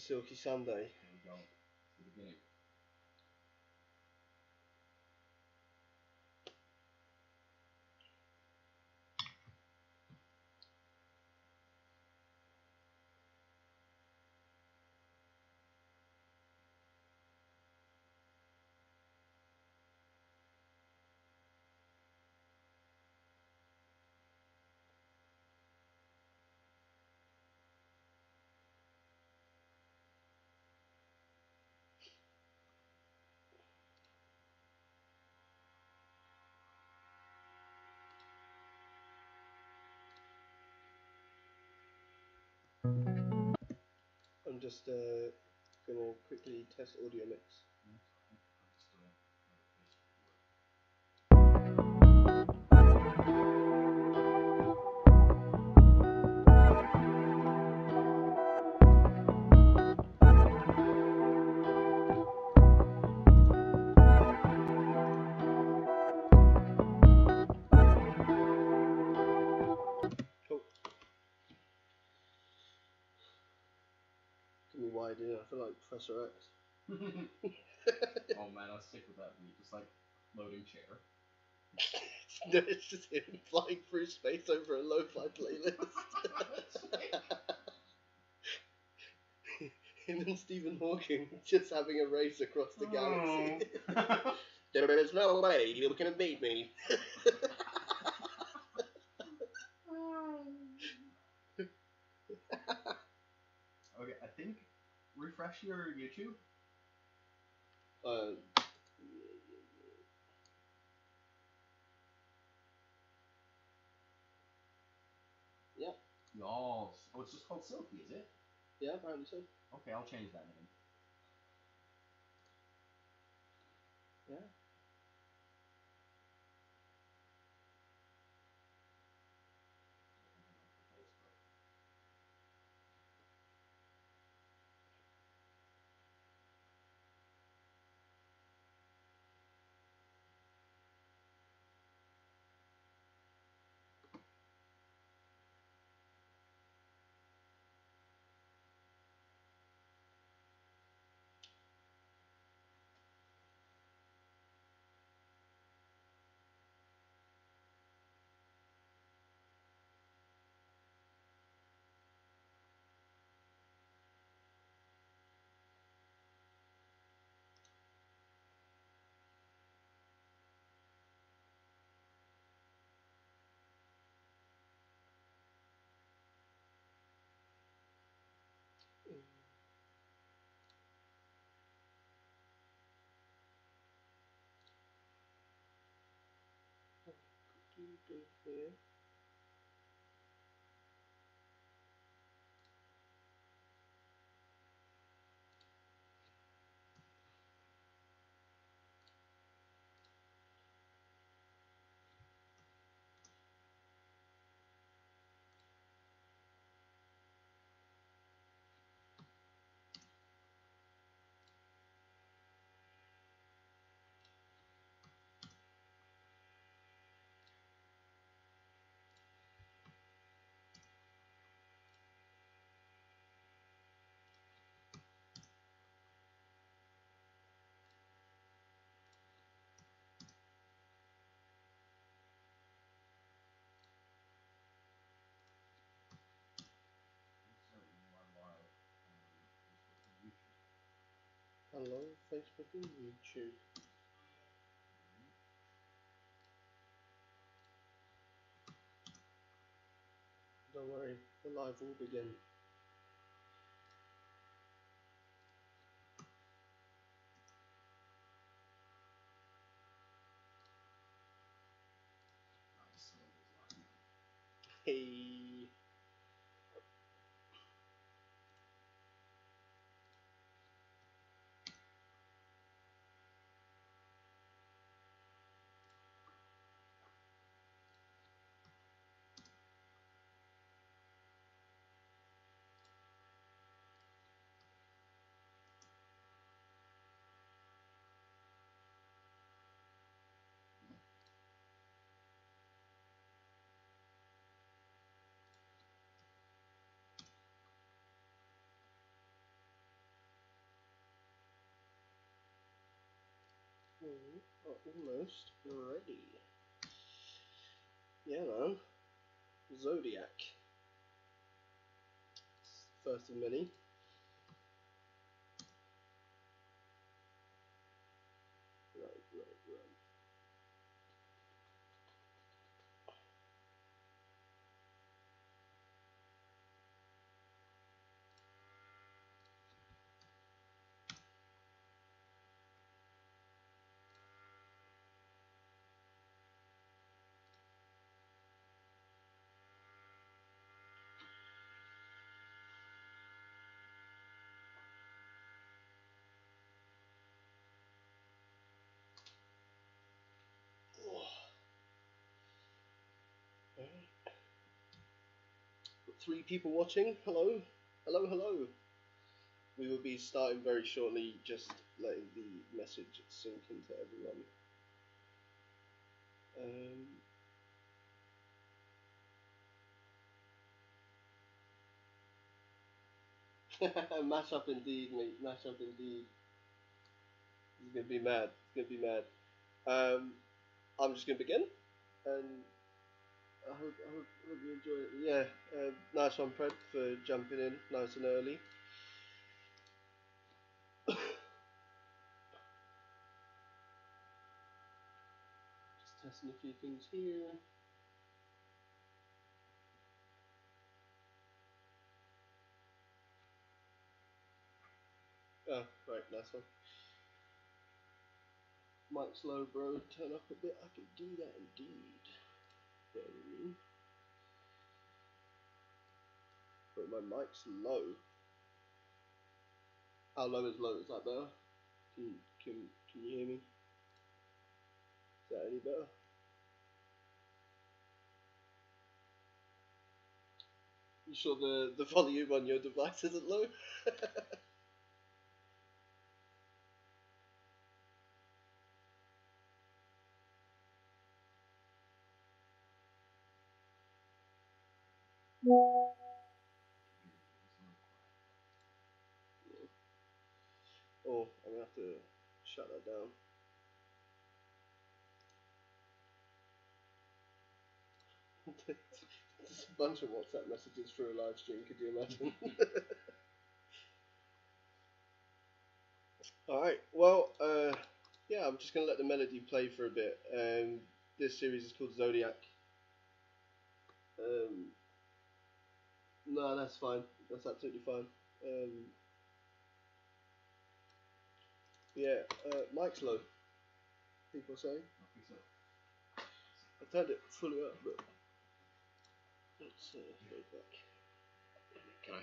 Silky Sunday. Here we go. It's the beginning. I'm just gonna quickly test audio mix. Give me wide in. I feel like Professor X. Oh man, I was sick with that beat. Just like loading chair. No, it's just him flying through space over a lo-fi playlist. Him and Stephen Hawking just having a race across the galaxy. There is no way you can beat me. Okay, I think refresh your YouTube. Yeah. Yes. Oh, it's just called Silky, is it? Yeah, apparently so. Okay, I'll change that name. Yeah. Here. Hello, Facebook and YouTube. Don't worry, the live will begin. Hey. We are almost ready. Yeah, man. ZODIAC. First of many. Right. Three people watching. Hello. We will be starting very shortly, just letting the message sink into everyone. Mash up indeed, mate. Mash up indeed. It's gonna be mad. I'm just gonna begin, and I hope you enjoy it. Yeah, nice one, Pred, for jumping in nice and early. Just testing a few things here. Oh, right, nice one. Mic's low, bro. Turn up a bit. I can do that indeed. But my mic's low. How low is low? Is that better? Can you hear me? Is that any better? You sure the volume on your device isn't low? Oh, I'm gonna have to shut that down. There's a bunch of WhatsApp messages for a live stream, could you imagine? Alright, well, yeah, I'm just going to let the melody play for a bit. This series is called ZODIAC. No, that's fine. That's absolutely fine. Yeah, mic's low, people saying. I think so. I turned it fully up, but let's go back. Can I?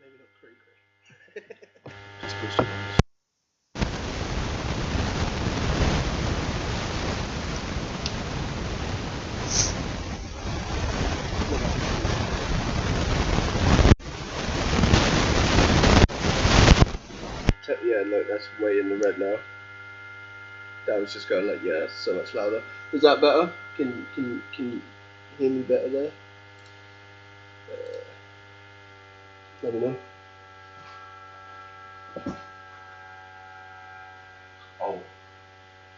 Maybe not cray. Just push it on. Yeah, look, that's way in the red now. That was just going like, yeah, that's so much louder. Is that better? Can you hear me better there? Let me know. Oh,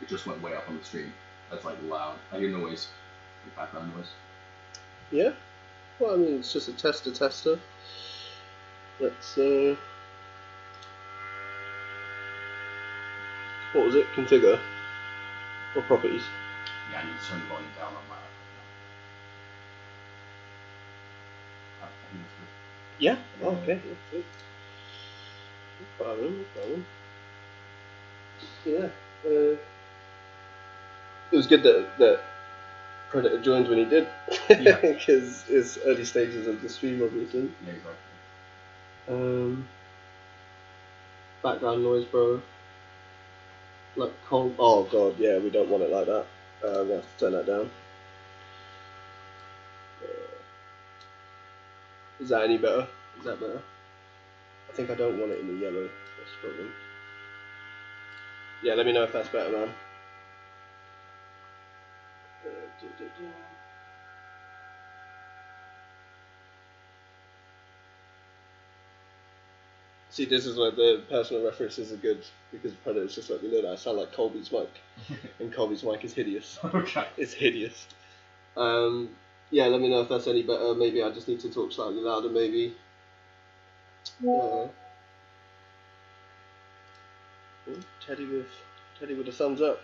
it just went way up on the stream. That's like loud. I hear noise, like background noise. Yeah? Well, I mean, it's just a tester. Let's, what was it? Configure? Or properties? Yeah, I need to turn the volume down on my laptop now. I think it's good. Yeah? Oh, okay. No problem. Yeah. it was good that Predator joined when he did, because it's early stages of the stream, obviously. Yeah, exactly. Background noise, bro. Like cold. Oh god, yeah, we don't want it like that. I'm gonna have to turn that down. Is that any better? Is that better? I think I don't want it in the yellow. That's the problem. Yeah, let me know if that's better, man. See, this is where the personal references are good, because Predator's just let me know that I sound like Colby's mic, and Colby's mic is hideous. Okay. It's hideous. Yeah, let me know if that's any better. Maybe I just need to talk slightly louder, maybe. Teddy with a thumbs up.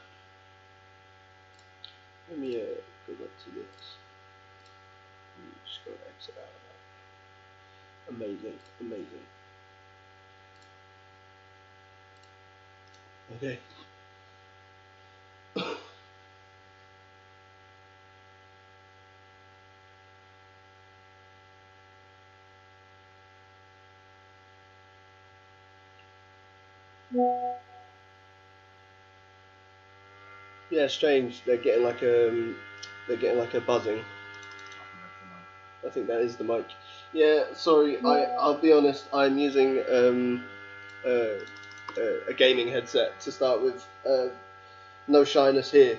Let me go back to this. Just go exit out of that. Amazing, amazing. Okay. Yeah, strange. They're getting like a buzzing. I think that is the mic. Yeah, sorry. I'll be honest. I'm using a gaming headset to start with. No shyness here.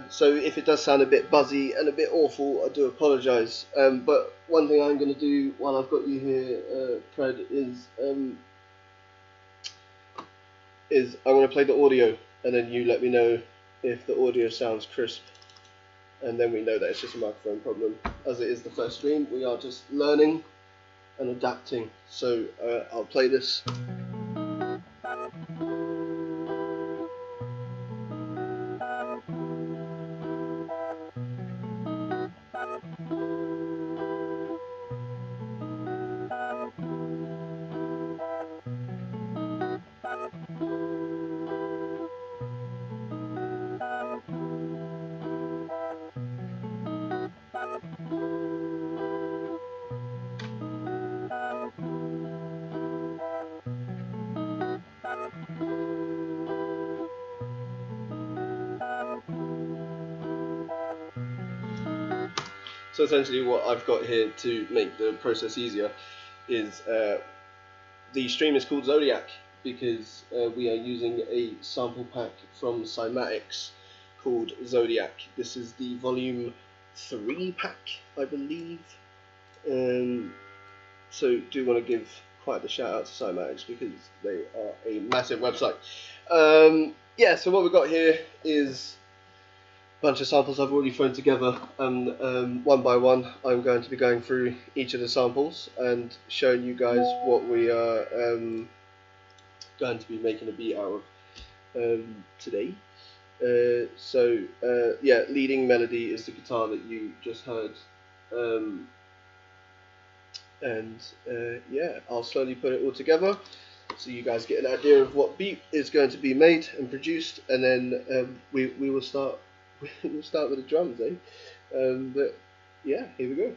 So if it does sound a bit buzzy and a bit awful, I do apologise. But one thing I'm going to do while I've got you here, Pred, is I'm going to play the audio, and then you let me know if the audio sounds crisp, and then we know that it's just a microphone problem. As it is the first stream, we are just learning and adapting. So I'll play this. So essentially what I've got here to make the process easier is the stream is called ZODIAC because we are using a sample pack from Cymatics called ZODIAC. This is the volume 3 pack, I believe. So do want to give quite the shout out to Cymatics because they are a massive website. Yeah, so what we've got here is bunch of samples I've already thrown together, and one by one I'm going to be going through each of the samples and showing you guys what we are going to be making a beat out of today. Yeah, leading melody is the guitar that you just heard, yeah, I'll slowly put it all together so you guys get an idea of what beat is going to be made and produced, and then we will start. We'll start with the drums, eh? But yeah, here we go.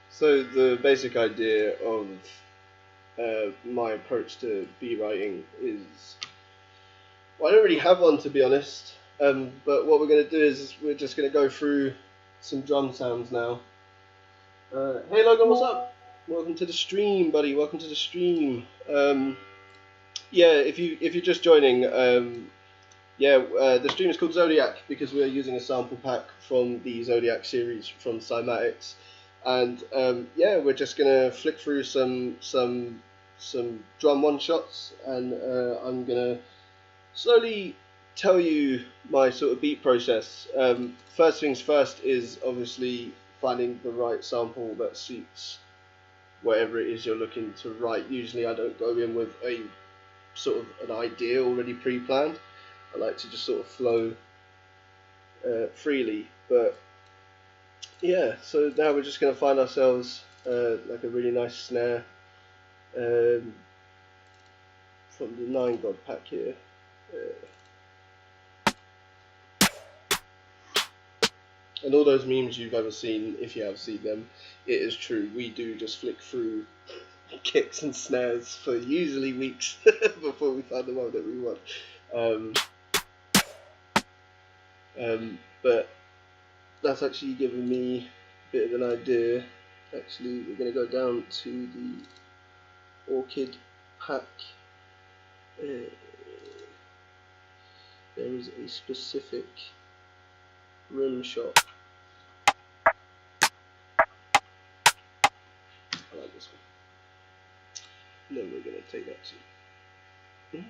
So the basic idea of my approach to beat writing is, well, I don't really have one, to be honest, but what we're going to do is we're just going to go through some drum sounds now. Hey Logan, what's up? Welcome to the stream, buddy. Welcome to the stream. Yeah, if you're just joining, the stream is called ZODIAC because we are using a sample pack from the ZODIAC series from Cymatics, and yeah, we're just gonna flick through some drum one shots, and I'm gonna slowly tell you my sort of beat process. First things first is obviously finding the right sample that suits whatever it is you're looking to write. Usually I don't go in with a sort of an idea already pre-planned. I like to just sort of flow freely. But yeah, so now we're just going to find ourselves like a really nice snare from the 9 God pack here. And all those memes you've ever seen, if you have seen them, it is true. We do just flick through kicks and snares for usually weeks before we find the one that we want. But that's actually given me a bit of an idea. Actually, we're going to go down to the Orchid pack. There is a specific rim shot. I like this one. And then we're going to take that to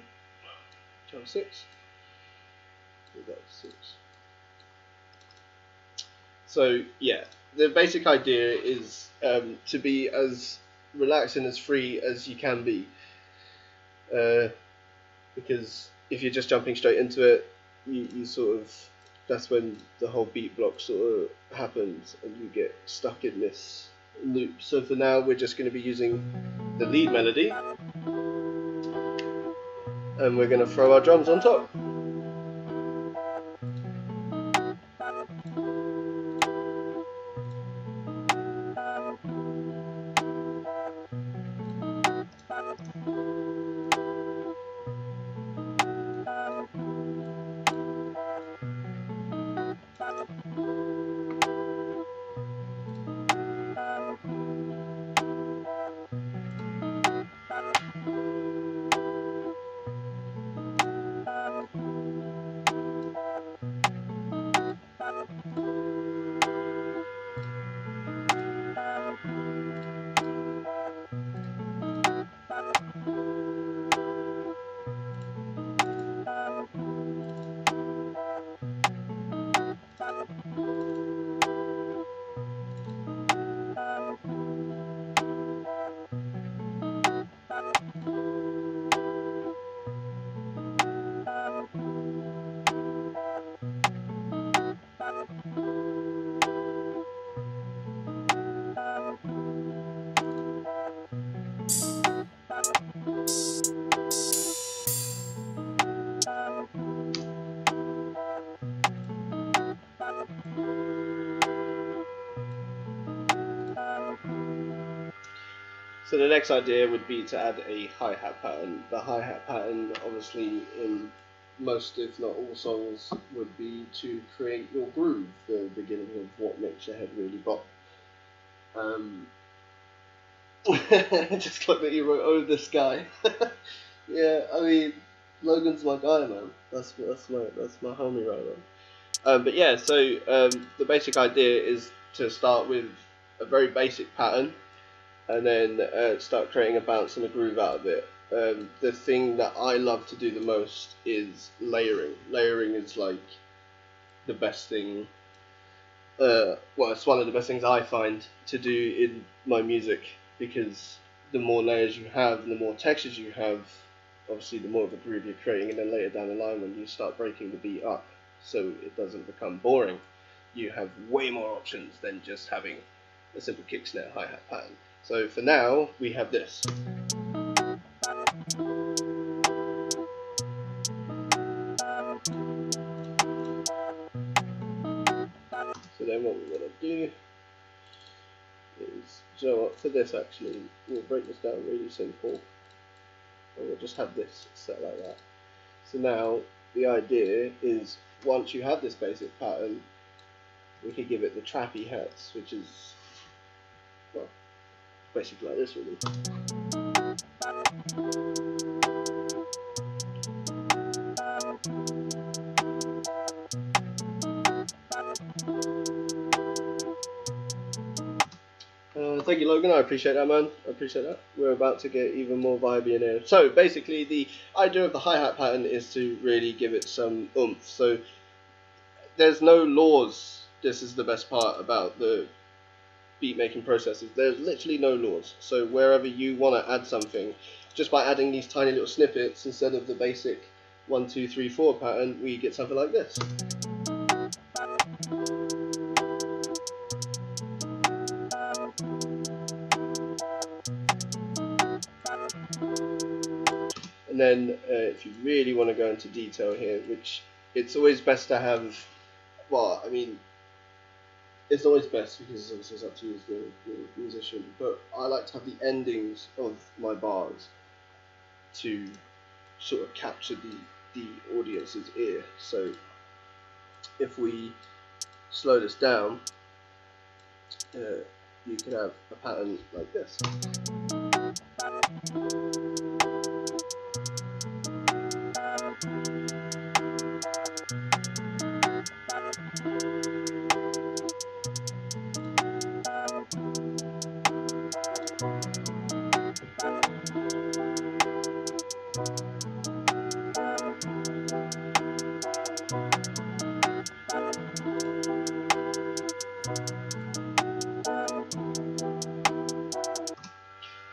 channel 6. That's 6. So yeah, the basic idea is to be as relaxed and as free as you can be, because if you're just jumping straight into it, you sort of, that's when the whole beat block sort of happens and you get stuck in this loop. So for now we're just going to be using the lead melody and we're going to throw our drums on top. So the next idea would be to add a hi-hat pattern. The hi-hat pattern, obviously, in most, if not all songs, would be to create your groove, the beginning of what makes your head really bop. Just like that you wrote, "Oh, this guy." Yeah, I mean, Logan's my guy, man. That's my homie right there. But yeah, so the basic idea is to start with a very basic pattern, and then start creating a bounce and a groove out of it. The thing that I love to do the most is layering. Layering is like the best thing. Well, it's one of the best things I find to do in my music, because the more layers you have and the more textures you have, obviously the more of a groove you're creating, and then later down the line when you start breaking the beat up so it doesn't become boring, you have way more options than just having a simple kick, snare, hi-hat pattern. So for now, we have this. So then what we're going to do is, so for this actually, we'll break this down really simple. And we'll just have this set like that. So now, the idea is, once you have this basic pattern, we could give it the trappy hats, which is, well, basically like this really. Thank you, Logan. I appreciate that, man. I appreciate that. We're about to get even more vibey in here. So basically, the idea of the hi-hat pattern is to really give it some oomph. So there's no laws. This is the best part about the beat making processes. There's literally no laws. So wherever you want to add something, just by adding these tiny little snippets instead of the basic 1, 2, 3, 4 pattern, we get something like this. And then if you really want to go into detail here, which it's always best to have, well, I mean, it's always best because obviously it's up to you as the musician, but I like to have the endings of my bars to sort of capture the audience's ear. So if we slow this down, you can have a pattern like this.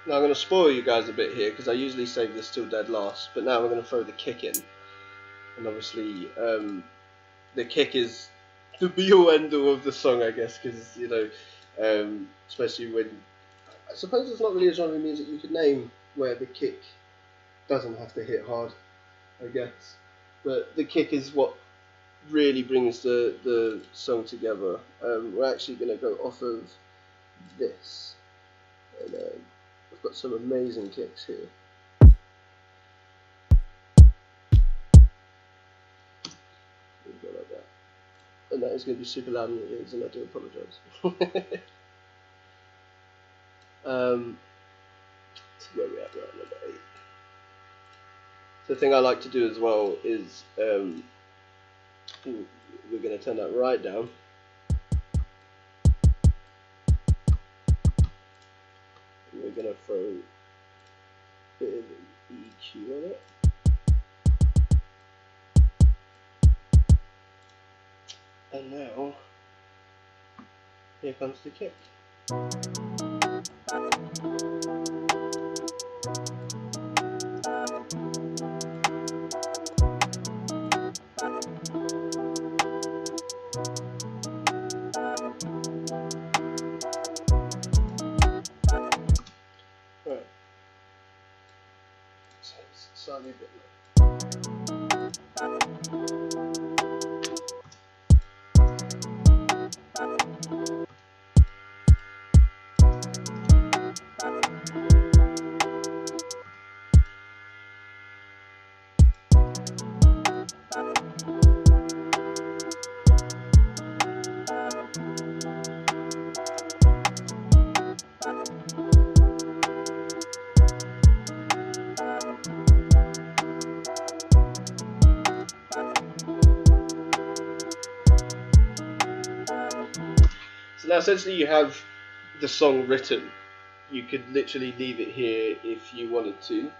Now I'm going to spoil you guys a bit here because I usually save this till dead last, but now we're going to throw the kick in. And obviously the kick is the be-all end-all of the song, I guess, because, you know, especially when, I suppose it's not really a genre of music you could name where the kick doesn't have to hit hard, I guess. But the kick is what really brings the song together. We're actually going to go off of this. And I've got some amazing kicks here. Go like that. And that is going to be super loud in your ears, and I do apologise. So where we at? Right, number 8. So the thing I like to do as well is we're going to turn that right down. And we're going to throw a bit of EQ on it. And now, here comes the kick. Right. So it's slightly a bit low. So now essentially you have the song written. You could literally leave it here if you wanted to.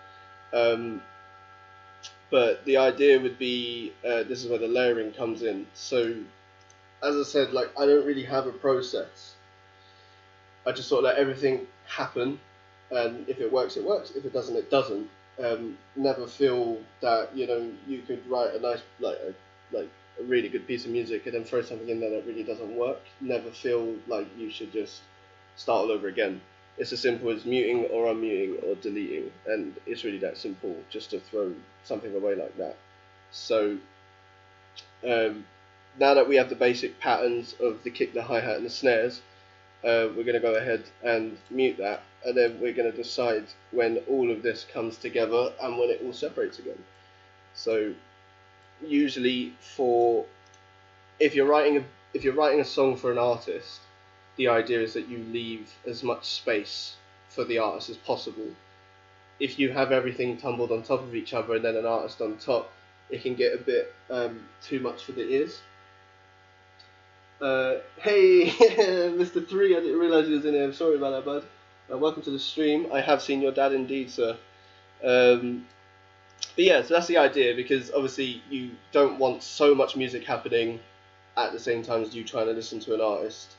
But the idea would be, this is where the layering comes in. So as I said, like, I don't really have a process. I just sort of let everything happen, and if it works, it works. If it doesn't, it doesn't. Never feel that, you know, you could write a nice, like a really good piece of music and then throw something in there that really doesn't work. Never feel like you should just start all over again. It's as simple as muting or unmuting or deleting, and it's really that simple, just to throw something away like that. So now that we have the basic patterns of the kick, the hi-hat and the snares, we're going to go ahead and mute that, and then we're going to decide when all of this comes together and when it all separates again. So usually if you're writing a song for an artist, the idea is that you leave as much space for the artist as possible. If you have everything tumbled on top of each other and then an artist on top, it can get a bit too much for the ears. Hey, Mr. 3, I didn't realise he was in here. I'm sorry about that, bud. Welcome to the stream. I have seen your dad indeed, sir. But yeah, so that's the idea, because obviously you don't want so much music happening at the same time as you trying to listen to an artist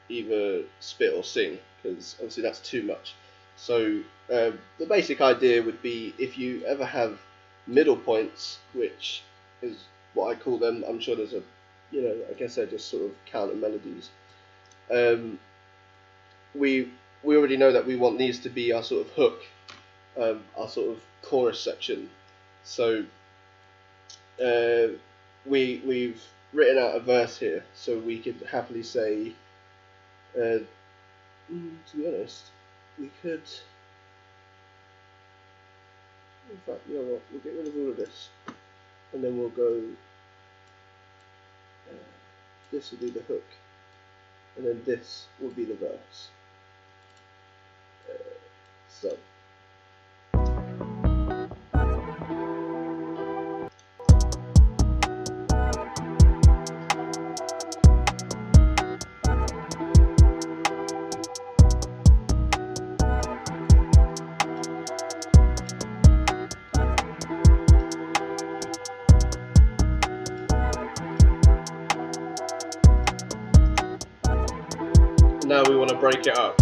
either spit or sing, because obviously that's too much. So the basic idea would be, if you ever have middle points, which is what I call them, I'm sure there's a, I guess they're just sort of counter melodies. We already know that we want these to be our sort of hook, our sort of chorus section. So we've written out a verse here, so we could happily say, to be honest, we could, in fact, you know what, we'll get rid of all of this, and then we'll go, this will be the hook, and then this will be the verse. So now we want to break it up.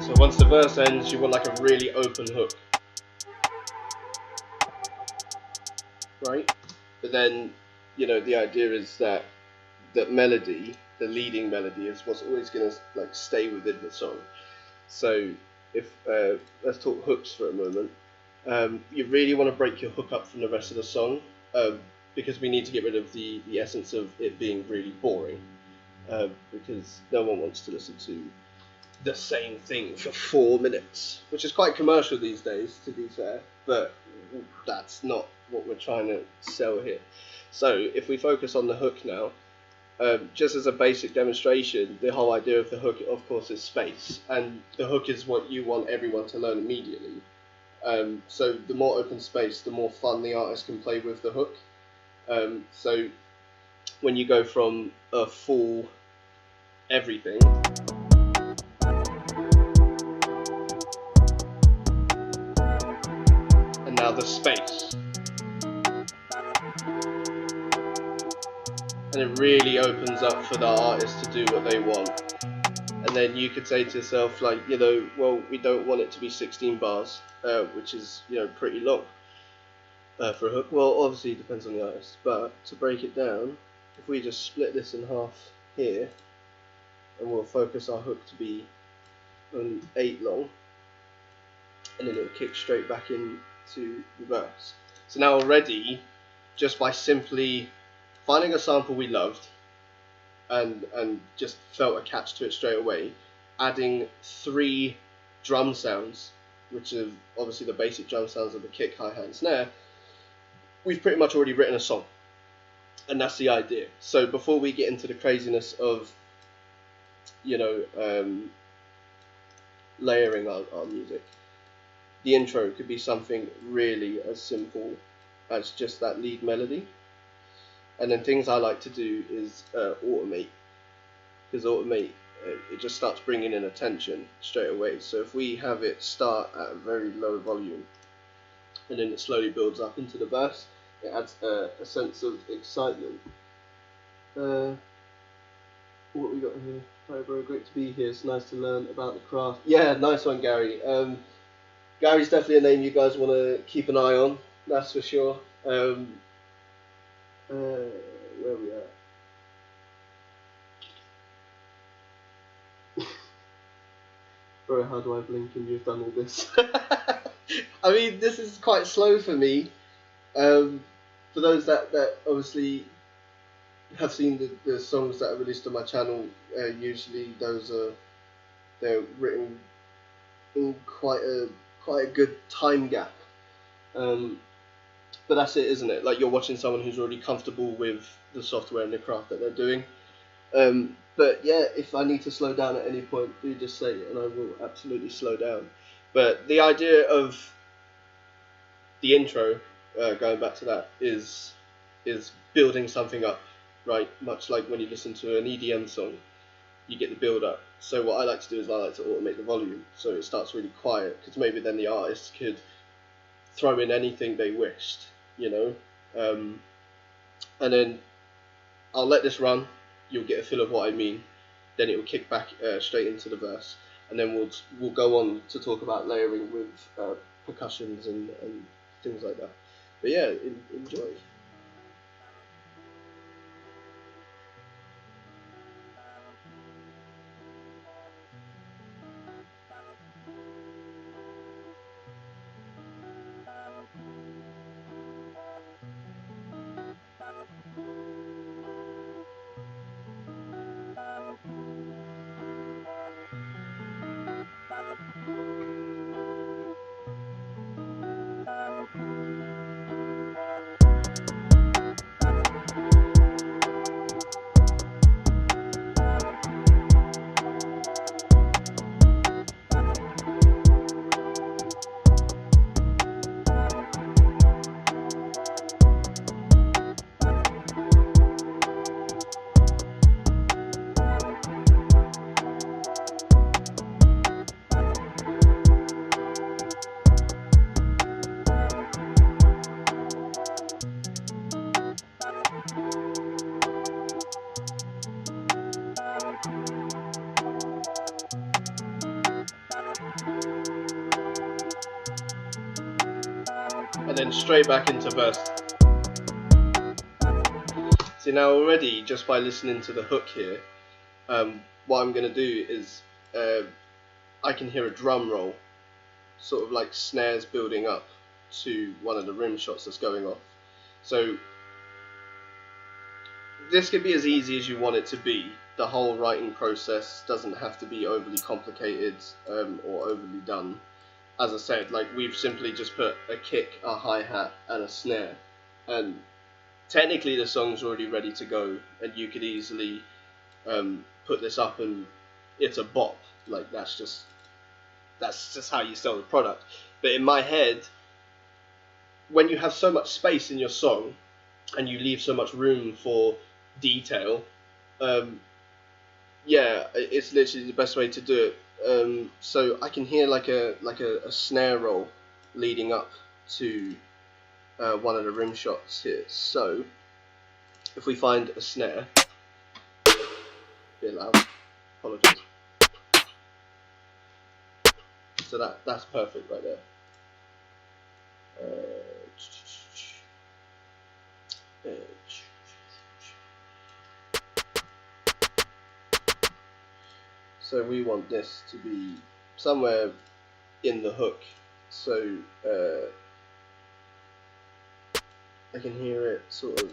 So once the verse ends, you want like a really open hook, right? But then, the idea is that that melody, the leading melody, is what's always going to like stay within the song. So if let's talk hooks for a moment. You really want to break your hook up from the rest of the song, because we need to get rid of the essence of it being really boring. Because no one wants to listen to the same thing for 4 minutes, which is quite commercial these days, to be fair, but that's not what we're trying to sell here. So if we focus on the hook now, just as a basic demonstration, the whole idea of the hook, of course, is space, and the hook is what you want everyone to learn immediately. So the more open space, the more fun the artist can play with the hook. So when you go from a full everything and now the space, and it really opens up for the artist to do what they want. And then you could say to yourself, like, well, we don't want it to be 16 bars, which is, pretty long for a hook. Well, obviously it depends on the artist, but to break it down, if we just split this in half here, and we'll focus our hook to be only 8 long, and then it'll kick straight back into the verse. So now already, just by simply finding a sample we loved, and just felt a catch to it straight away, adding 3 drum sounds, which are obviously the basic drum sounds of the kick, hi-hat, and snare, we've pretty much already written a song. And that's the idea. So before we get into the craziness of, layering our music, the intro could be something really as simple as just that lead melody. And then things I like to do is automate, because automate, it just starts bringing in attention straight away. So if we have it start at a very low volume, and then it slowly builds up into the verse, it adds a sense of excitement. What we got here? Hi bro, great to be here. It's nice to learn about the craft. Yeah, nice one, Gary. Gary's definitely a name you guys want to keep an eye on, that's for sure. Where are we at? Bro, how do I blink and you've done all this? I mean, this is quite slow for me. For those that obviously have seen the songs that are released on my channel, usually they're written in quite a good time gap. But that's it, isn't it? Like, you're watching someone who's already comfortable with the software and the craft that they're doing. But yeah, if I need to slow down at any point, do just say it and I will absolutely slow down. But the idea of the intro, going back to that, is building something up, right? Much like when you listen to an EDM song, you get the build up. So what I like to do is I like to automate the volume, so it starts really quiet, because maybe then the artist could throw in anything they wished, you know. And then I'll let this run. You'll get a feel of what I mean. Then it will kick back straight into the verse, and then we'll go on to talk about layering with percussions and things like that. But yeah, enjoy. And then straight back into verse. See, now already, just by listening to the hook here, what I'm going to do is I can hear a drum roll, sort of like snares building up to one of the rim shots that's going off. So this could be as easy as you want it to be. The whole writing process doesn't have to be overly complicated or overly done. As I said, like, we've simply just put a kick, a hi-hat and a snare, and technically the song's already ready to go, and you could easily put this up and it's a bop. Like, that's just how you sell the product. But in my head, when you have so much space in your song and you leave so much room for detail, yeah, it's literally the best way to do it. So I can hear like a snare roll leading up to one of the rim shots here. So if we find a snare, a bit loud, apologies. So that's perfect right there. So we want this to be somewhere in the hook, so I can hear it sort of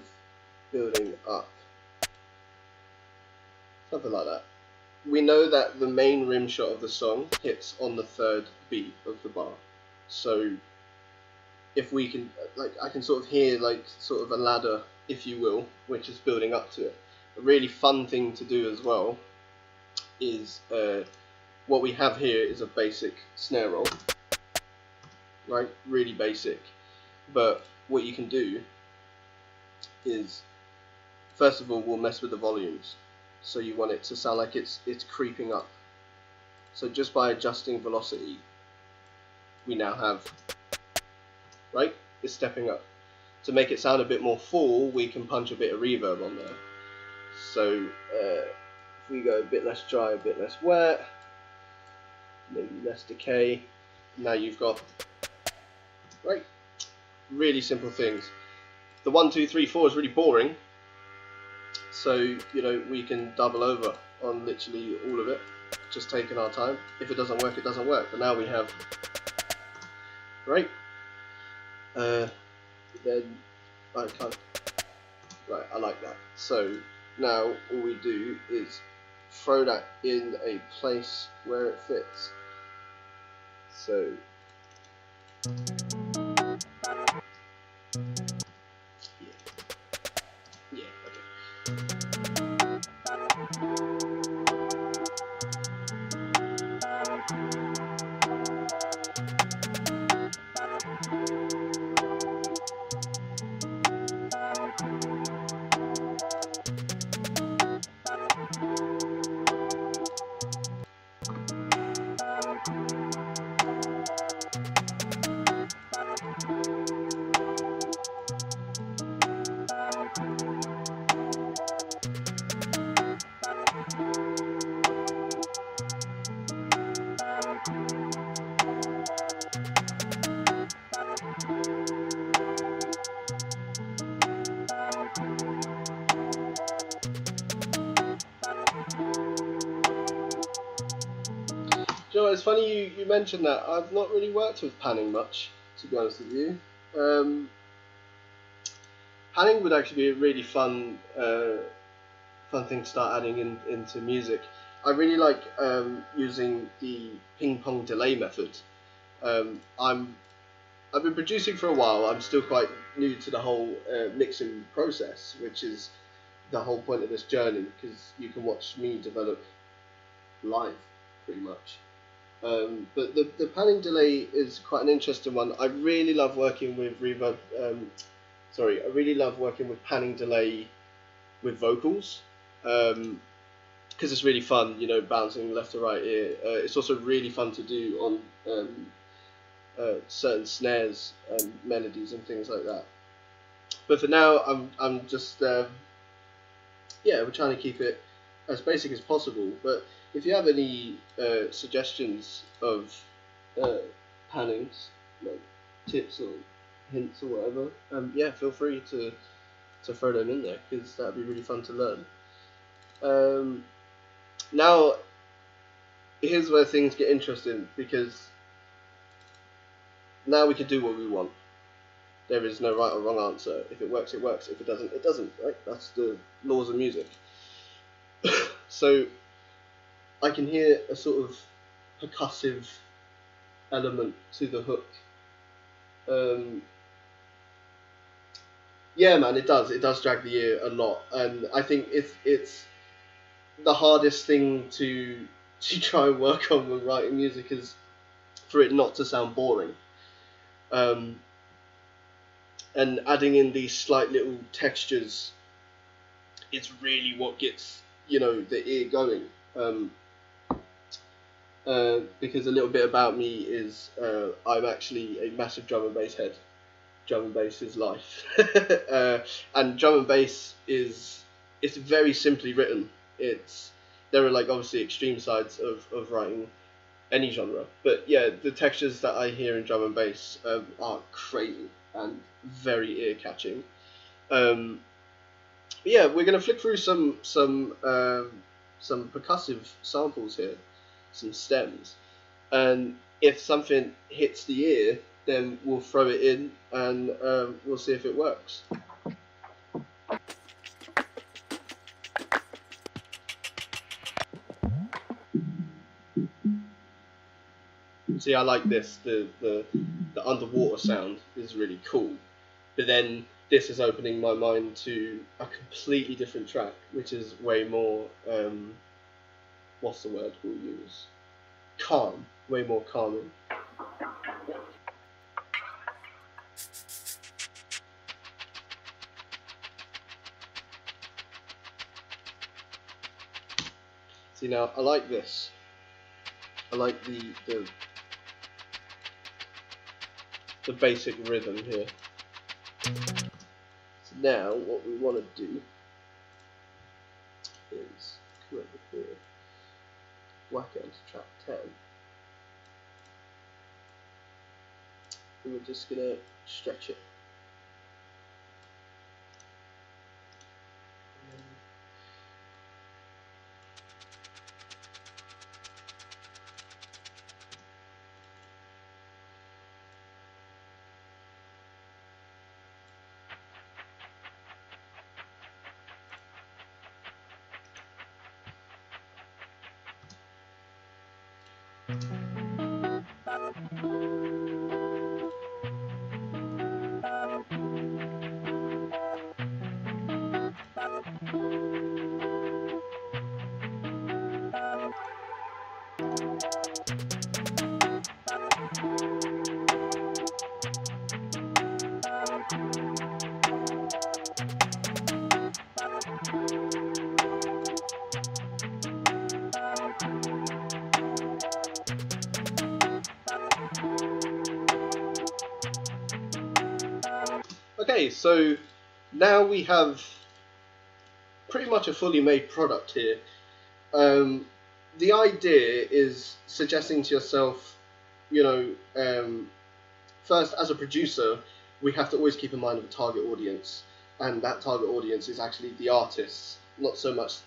building up, something like that. We know that the main rim shot of the song hits on the third beat of the bar, so if we can, like, I can sort of hear like sort of a ladder, if you will, which is building up to it. A really fun thing to do as well is what we have here is a basic snare roll, right? Really basic. But what you can do is, first of all, we'll mess with the volumes. So you want it to sound like it's creeping up. So just by adjusting velocity, we now have, right? It's stepping up. To make it sound a bit more full, we can punch a bit of reverb on there. So if we go a bit less dry, a bit less wet, maybe less decay, now you've got, right, really simple things. The 1, 2, 3, 4 is really boring, so you know, we can double over on literally all of it, just taking our time. If it doesn't work, it doesn't work. But now we have, right, then I can't, right, I like that. So now all we do is throw that in a place where it fits. So yeah, okay. you know, it's funny you mentioned that. I've not really worked with panning much, to be honest with you. Panning would actually be a really fun thing to start adding into music. I really like using the ping pong delay method. I've been producing for a while. I'm still quite new to the whole mixing process, which is the whole point of this journey, because you can watch me develop live, pretty much. But the panning delay is quite an interesting one. I really love working with reverb. I really love working with panning delay with vocals, because it's really fun, you know, bouncing left to right ear. It's also really fun to do on certain snares and melodies and things like that. But for now, I'm just we're trying to keep it as basic as possible. But if you have any suggestions of pannings, like tips or hints or whatever, feel free to throw them in there, because that'd be really fun to learn. Now, here's where things get interesting, because now we can do what we want. There is no right or wrong answer. If it works, it works. If it doesn't, it doesn't. Right? That's the laws of music. So I can hear a sort of percussive element to the hook. Yeah, man, it does. It does drag the ear a lot, and I think it's the hardest thing to try and work on when writing music, is for it not to sound boring. And adding in these slight little textures is really what gets, you know, the ear going. Because a little bit about me is I'm actually a massive drum and bass head. Drum and bass is life. And drum and bass it's very simply written. There are like obviously extreme sides of writing any genre, but yeah, the textures that I hear in drum and bass are crazy and very ear catching. Yeah, we're gonna flick through some percussive samples here, some stems, and if something hits the ear, then we'll throw it in and we'll see if it works. See, I like this. The underwater sound is really cool, but then this is opening my mind to a completely different track, which is way more what's the word we'll use? Calm, way more calming. See, now I like this. I like the basic rhythm here. So now what we want to do is come over here, whack it onto track 10, and we're just going to stretch it. Okay, so now we have pretty much a fully made product here. The idea is suggesting to yourself, you know, first, as a producer, we have to always keep in mind of a target audience, and that target audience is actually the artists, not so much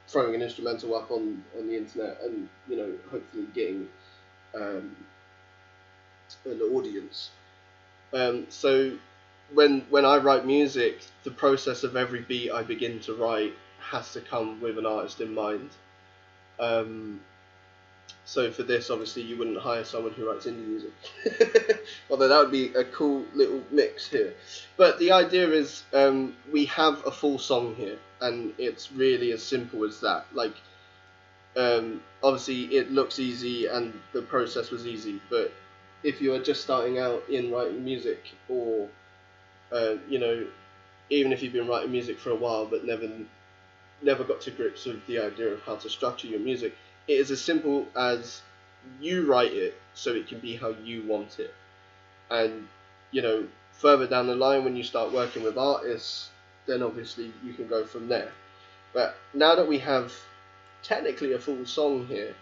throwing an instrumental up on the internet and, you know, hopefully getting an audience. So when I write music, the process of every beat I begin to write has to come with an artist in mind. So for this, obviously, you wouldn't hire someone who writes indie music, although that would be a cool little mix here. But the idea is, we have a full song here, and it's really as simple as that. Like, obviously, it looks easy, and the process was easy. But if you are just starting out in writing music, or even if you've been writing music for a while but never got to grips with the idea of how to structure your music, it is as simple as you write it so it can be how you want it. And further down the line, when you start working with artists, then obviously you can go from there. But now that we have technically a full song here,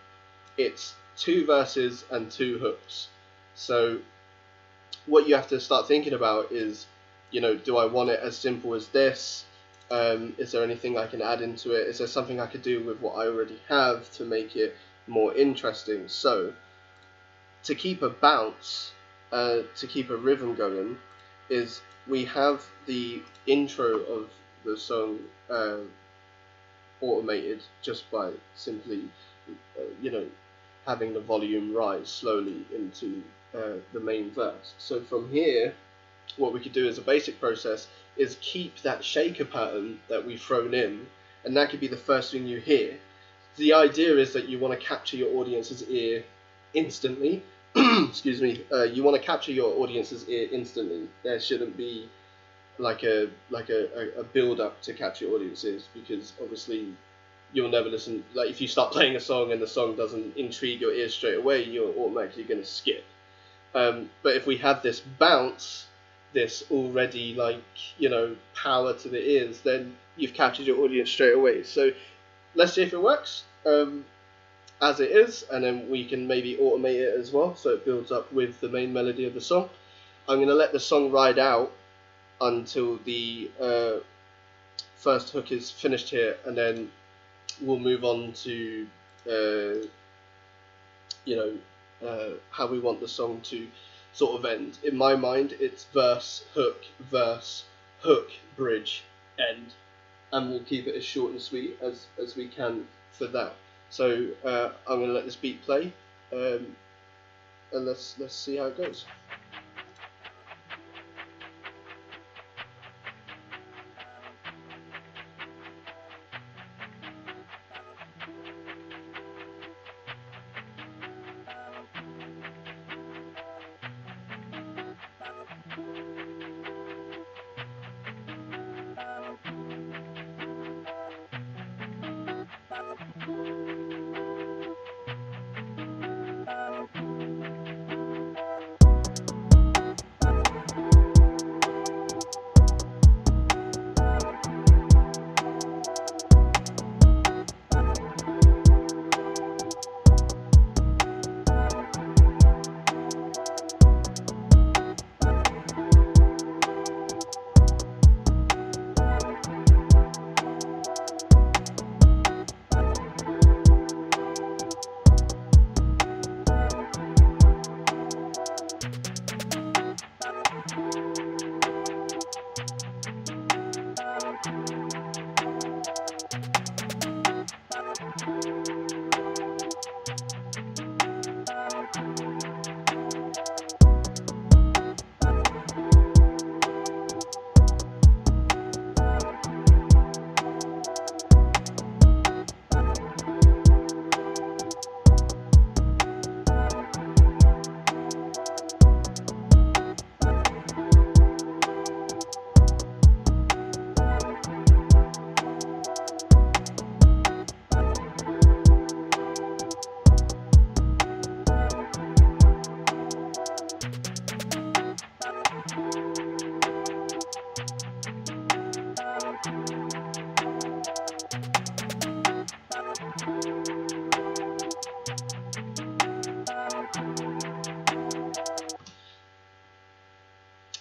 it's 2 verses and 2 hooks. So what you have to start thinking about is, do I want it as simple as this? Is there anything I can add into it? Is there something I could do with what I already have to make it more interesting? So to keep a bounce, to keep a rhythm going, is we have the intro of the song automated just by simply having the volume rise slowly into the main verse. So from here, what we could do as a basic process is keep that shaker pattern that we've thrown in, and that could be the first thing you hear. The idea is that you want to capture your audience's ear instantly. Excuse me. You want to capture your audience's ear instantly. There shouldn't be like a build up to catch your audiences, because obviously you'll never listen. Like, if you start playing a song and the song doesn't intrigue your ears straight away, you're automatically going to skip. But if we have this bounce, this already power to the ears, then you've captured your audience straight away. So let's see if it works as it is, and then we can maybe automate it as well so it builds up with the main melody of the song. I'm going to let the song ride out until the first hook is finished here, and then we'll move on to how we want the song to sort of end. In my mind, it's verse, hook, bridge, end, and we'll keep it as short and sweet as we can for that. So I'm going to let this beat play, and let's see how it goes.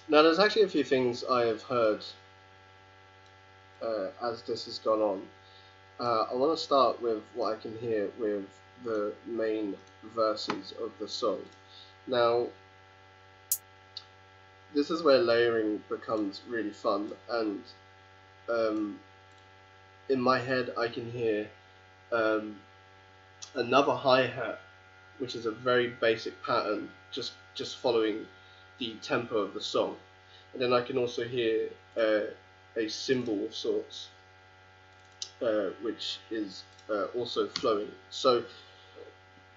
Now, there's actually a few things I have heard as this has gone on. I want to start with what I can hear with the main verses of the song. Now, this is where layering becomes really fun, and in my head I can hear another hi-hat, which is a very basic pattern, just following the tempo of the song. And then I can also hear a cymbal of sorts, which is also flowing. So,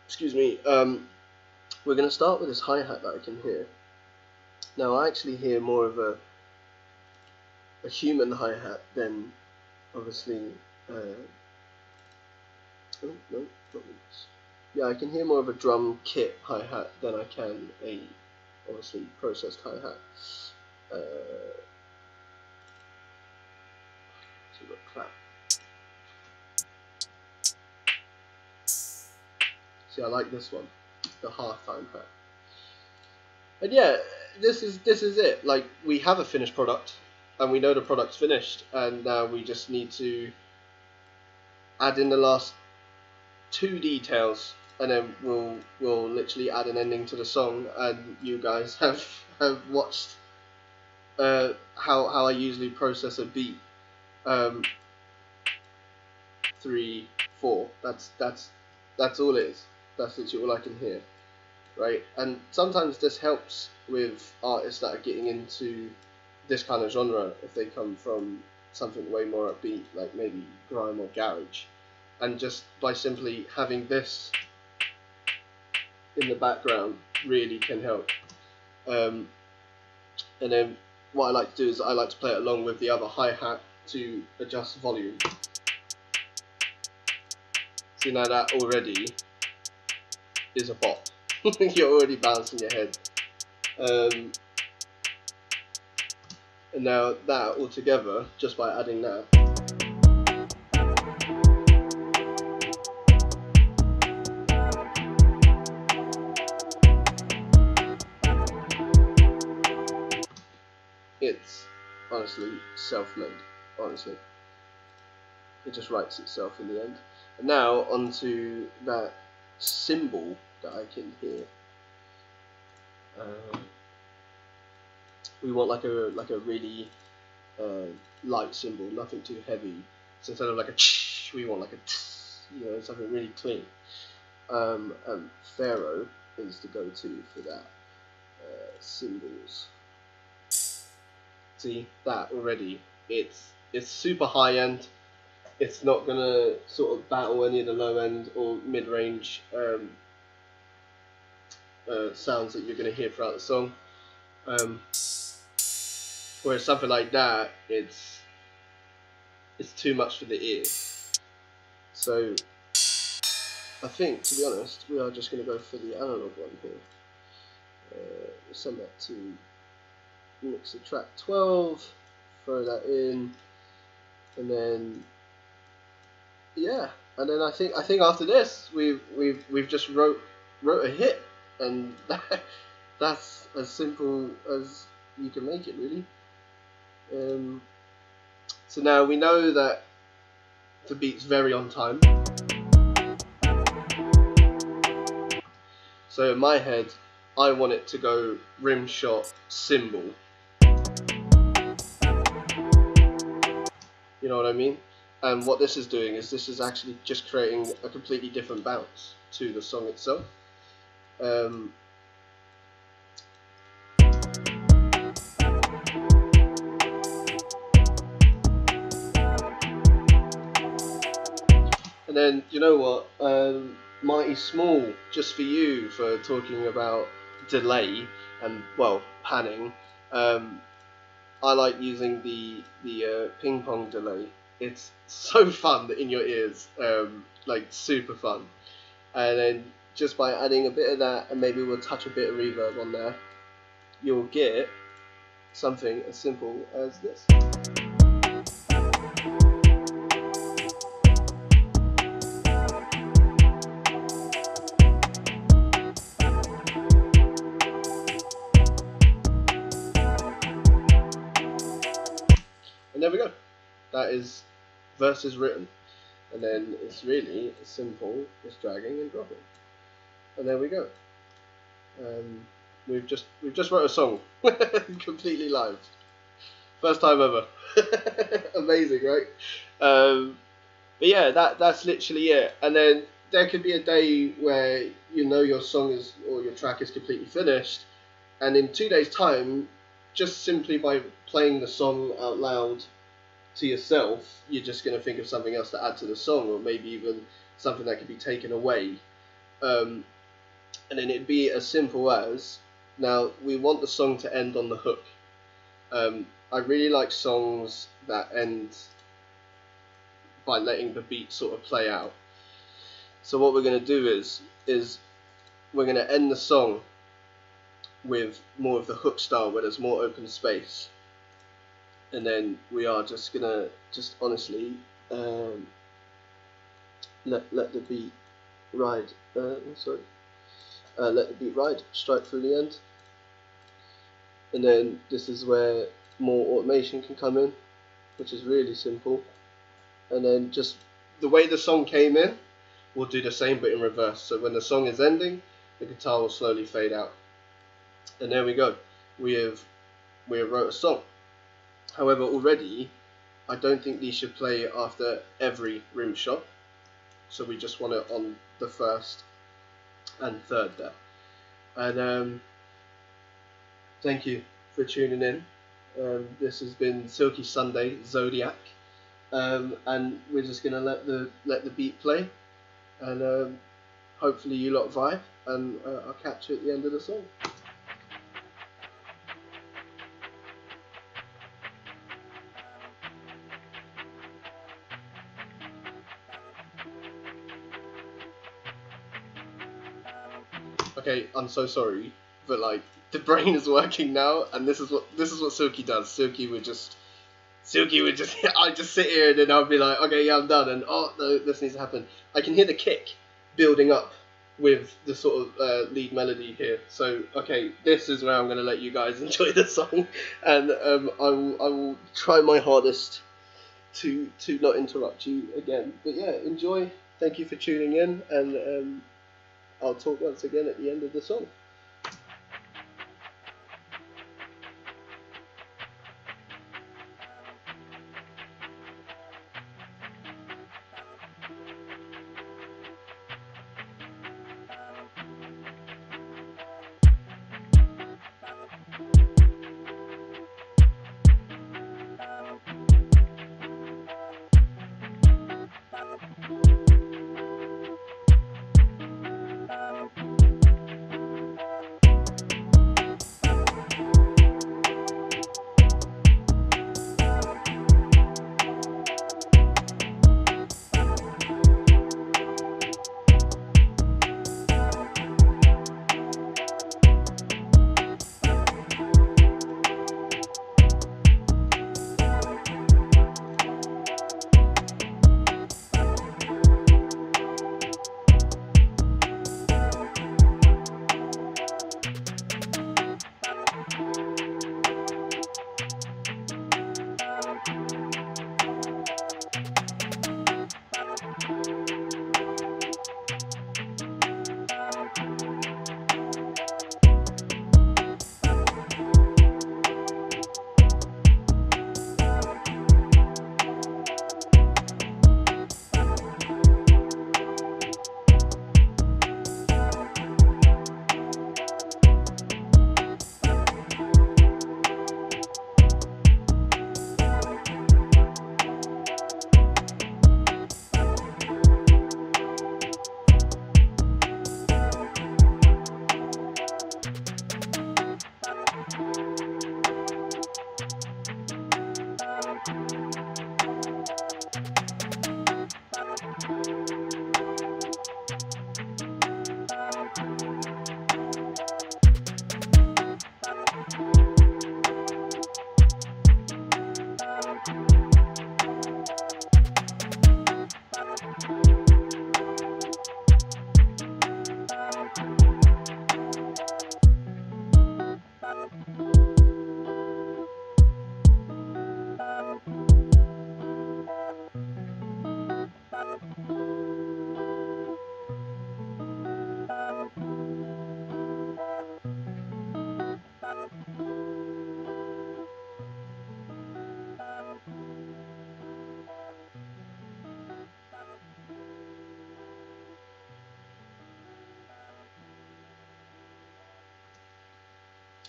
excuse me, we're going to start with this hi-hat that I can hear. Now I actually hear more of a human hi-hat than, obviously, oh no, not this. Yeah, I can hear more of a drum kit hi-hat than I can a, obviously, processed hi-hat. So we've got clap. See, I like this one, the half-time hat. And yeah, this is it. Like, we have a finished product, and we know the product's finished, and now we just need to add in the last 2 details, and then we'll literally add an ending to the song, and you guys have watched how I usually process a beat. 3, 4. That's all it is. That's literally all I can hear, right? And sometimes this helps with artists that are getting into this kind of genre if they come from something way more upbeat, like maybe grime or garage, and just by simply having this in the background really can help. And then what I like to do is I like to play it along with the other hi-hat to adjust volume. See, now that already is a bop. You're already bouncing your head. And now that all together, just by adding that, it's honestly self-made, honestly. It just writes itself in the end. And now onto that cymbal that I can hear. We want like a really light cymbal, nothing too heavy. So instead of like a ch, we want like a t, you know, something really clean. And Pharaoh is the go-to for that. Cymbals. See that already? It's super high end. It's not gonna sort of battle any of the low end or mid range sounds that you're gonna hear throughout the song. Whereas something like that, it's too much for the ear. So I think, to be honest, we are just gonna go for the analog one here. Send that to mixer track 12. Throw that in, and then. Yeah, and then I think after this we've just wrote a hit, and that's as simple as you can make it, really. So now we know that the beat's very on time. So in my head, I want it to go rim shot cymbal. You know what I mean? And what this is doing is this is actually just creating a completely different bounce to the song itself. And then, you know what, Mighty Small, just for you, for talking about delay and, well, panning. I like using the ping pong delay. It's so fun in your ears, like super fun. And then just by adding a bit of that, and maybe we'll touch a bit of reverb on there, you'll get something as simple as this. And there we go. That is verses written. and then it's really as simple as dragging and dropping, and there we go. We've just wrote a song completely live, first time ever. Amazing, right? But yeah, that's literally it. And then there could be a day where you know your song is, or your track is completely finished, and in 2 days' time, just simply by playing the song out loud to yourself, you're just going to think of something else to add to the song, or maybe even something that could be taken away. And then it'd be as simple as, now we want the song to end on the hook. I really like songs that end by letting the beat sort of play out. So what we're going to do is we're going to end the song with more of the hook style, where there's more open space, and then we are just going to honestly let the beat ride. Let the beat ride straight through the end, and then this is where more automation can come in, which is really simple. And then just the way the song came in, we'll do the same but in reverse. So when the song is ending, the guitar will slowly fade out. And there we go. We have wrote a song. However, already, I don't think these should play after every rim shot. So we just want it on the first and third there. And thank you for tuning in. This has been Silky Sunday Zodiac. And we're just gonna let the beat play, and hopefully you lot vibe, and I'll catch you at the end of the song. Okay, I'm so sorry, but like the brain is working now, and this is what Silky does. Silky would just I'd just sit here and then I'd be like, okay, yeah, I'm done, and oh no, this needs to happen. I can hear the kick building up with the sort of lead melody here. So okay, this is where I'm going to let you guys enjoy the song, and I will try my hardest to not interrupt you again. But yeah, enjoy. Thank you for tuning in, and I'll talk once again at the end of the song.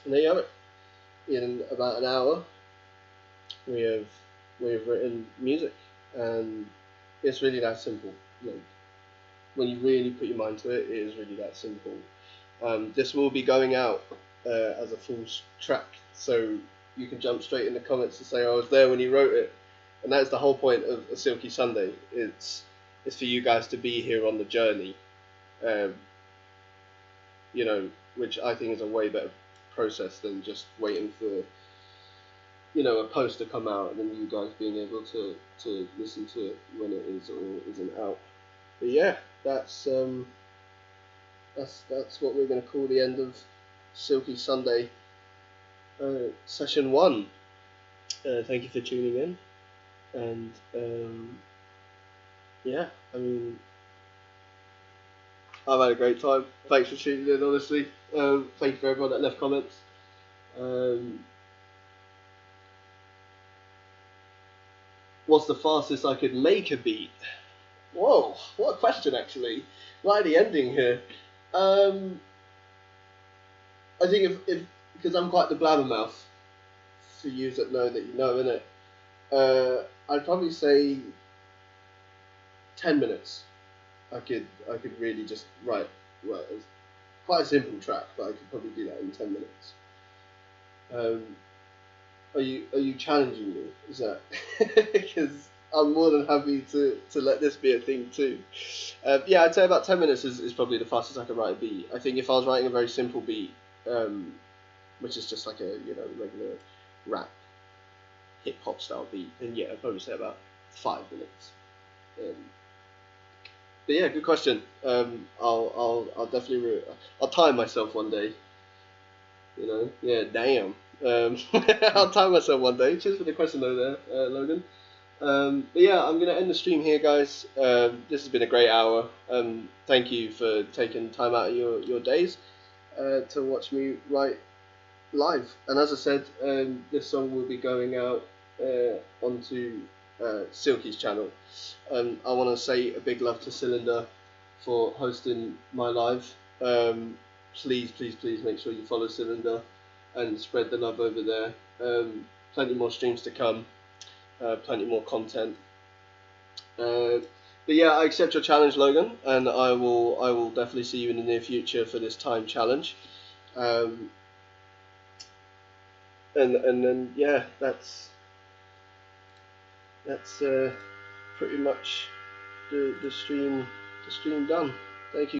And there you have it. In about an hour, we've written music, and it's really that simple. Like, when you really put your mind to it, it is really that simple. This will be going out as a full track, so you can jump straight in the comments to say I was there when you wrote it, and that's the whole point of a Silky Sunday. It's for you guys to be here on the journey, you know, which I think is a way better process than just waiting for, you know, a post to come out and then you guys being able to listen to it when it is or isn't out. But yeah, that's what we're going to call the end of Silky Sunday session 1. Thank you for tuning in, and yeah, I mean, I've had a great time. Thanks for tuning in, honestly. Thank you for everyone that left comments. What's the fastest I could make a beat? Whoa, what a question, actually. Right at the ending here. I think if because I'm quite the blabbermouth, for you that know that you know, innit? I'd probably say 10 minutes. I could really just write. It's quite a simple track, but I could probably do that in 10 minutes. Are you challenging me? Is that because I'm more than happy to let this be a thing too. Yeah, I'd say about 10 minutes is probably the fastest I could write a beat. I think if I was writing a very simple beat, which is just like a regular rap hip hop style beat, then yeah, I'd probably say about 5 minutes. But yeah, good question. I'll definitely I'll time myself one day. You know, yeah, damn. I'll time myself one day. Cheers for the question though, there, Logan. But yeah, I'm gonna end the stream here, guys. This has been a great hour. Thank you for taking time out of your days to watch me write live. And as I said, this song will be going out onto Silky's channel. I want to say a big love to Tsilindr for hosting my live. Please make sure you follow Tsilindr and spread the love over there. Plenty more streams to come, plenty more content. But yeah, I accept your challenge, Logan, and I will definitely see you in the near future for this time challenge. And then yeah, that's pretty much the stream done. Thank you.